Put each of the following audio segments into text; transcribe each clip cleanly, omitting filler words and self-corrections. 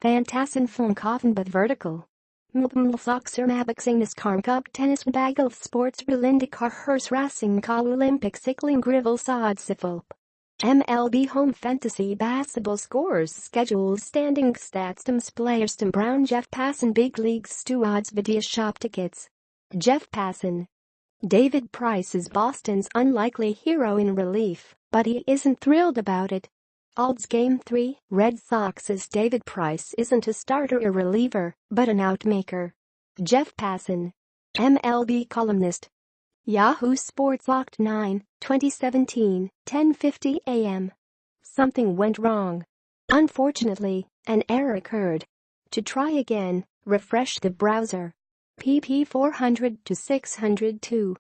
FantasyNFLNCAAFNBATHE Vertical. Soxer Mabixinus Karmkub Tennis Bagel Sports Relindikar Hers Racing Kal Olympic Cycling Grivel Sodsifulp. MLB Home Fantasy Basketball Scores SchedulesStandingsStatsTeamsPlayersTim BrownJeff PassanBig Leagues StewOddsVideoShopTickets. Jeff Passan. David Price is Boston's unlikely hero in relief, but he isn't thrilled about it. ALDS Game 3, Red Sox's David Price isn't a starter or reliever, but an outmaker. Jeff Passan. MLB columnist. Yahoo SportsOct 9, 2017, 10:50 a.m. Something went wrong. Unfortunately, an error occurred. To try again, refresh the browser. pp 400 to 602.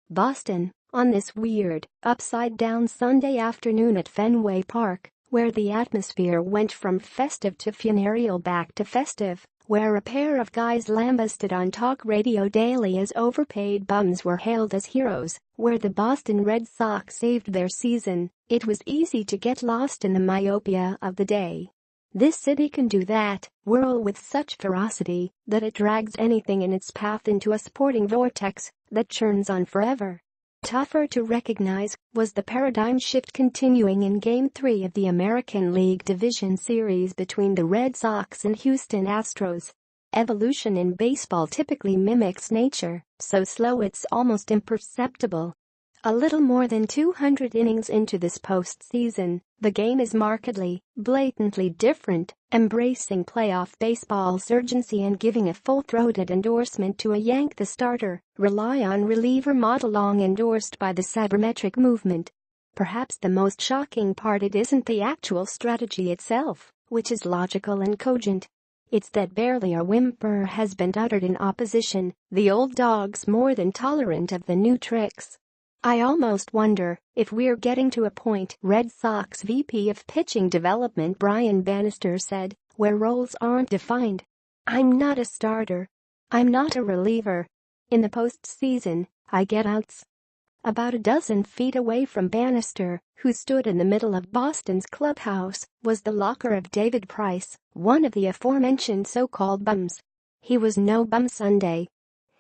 Boston, on this weird, upside-down Sunday afternoon at Fenway Park, where the atmosphere went from festive to funereal back to festive, where a pair of guys lambasted on talk radio daily as overpaid bums were hailed as heroes, where the Boston Red Sox saved their season, it was easy to get lost in the myopia of the day. This city can do that, whirl with such ferocity that it drags anything in its path into a sporting vortex that churns on forever. Tougher to recognize was the paradigm shift continuing in Game 3 of the American League Division Series between the Red Sox and Houston Astros. Evolution in baseball typically mimics nature, so slow it's almost imperceptible. A little more than 200 innings into this postseason, the game is markedly, blatantly different, embracing playoff baseball's urgency and giving a full-throated endorsement to a yank the starter, rely on reliever model long endorsed by the sabermetric movement. Perhaps the most shocking part it isn't the actual strategy itself, which is logical and cogent. It's that barely a whimper has been uttered in opposition, the old dog's more than tolerant of the new tricks. I almost wonder if we're getting to a point, Red Sox VP of Pitching Development Brian Bannister said, where roles aren't defined. I'm not a starter. I'm not a reliever. In the postseason, I get outs. About a dozen feet away from Bannister, who stood in the middle of Boston's clubhouse, was the locker of David Price, one of the aforementioned so-called bums. He was no bum Sunday.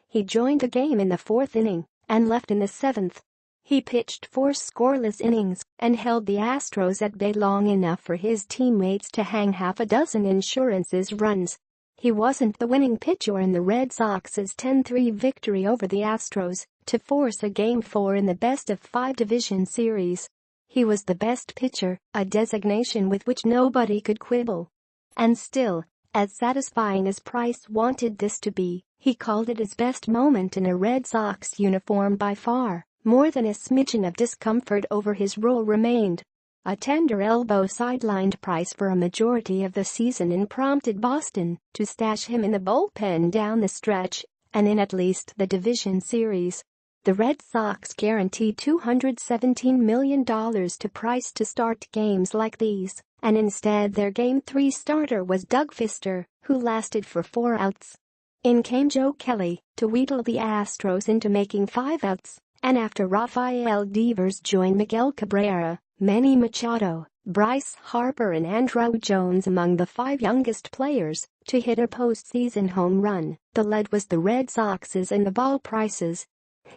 He joined the game in the fourth inning and left in the seventh. He pitched 4 scoreless innings and held the Astros at bay long enough for his teammates to hang half a dozen insurances runs. He wasn't the winning pitcher in the Red Sox's 10-3 victory over the Astros to force a Game 4 in the best-of-5 division series. He was the best pitcher, a designation with which nobody could quibble. And still, as satisfying as Price wanted this to be, he called it his best moment in a Red Sox uniform by far. More than a smidgen of discomfort over his role remained. A tender elbow sidelined Price for a majority of the season and prompted Boston to stash him in the bullpen down the stretch and in at least the division series. The Red Sox guaranteed $217 million to Price to start games like these, and instead their Game 3 starter was Doug Fister, who lasted for 4 outs. In came Joe Kelly to wheedle the Astros into making 5 outs. And after Rafael Devers joined Miguel Cabrera, Manny Machado, Bryce Harper and Andruw Jones among the 5 youngest players to hit a postseason home run, the lead was the Red Sox's and the ball Price's.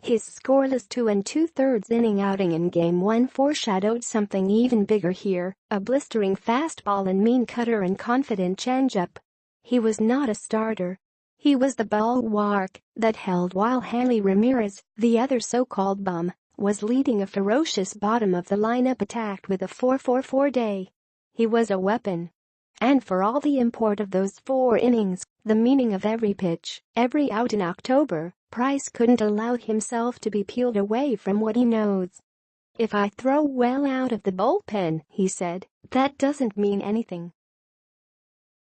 His scoreless 2 2/3 inning outing in Game 1 foreshadowed something even bigger here, a blistering fastball and mean cutter and confident changeup. He was not a starter. He was the bulwark that held while Hanley Ramirez, the other so-called bum, was leading a ferocious bottom-of-the-lineup attack with a 4.44 day. He was a weapon. And for all the import of those 4 innings, the meaning of every pitch, every out in October, Price couldn't allow himself to be peeled away from what he knows. "If I throw well out of the bullpen," he said, "that doesn't mean anything.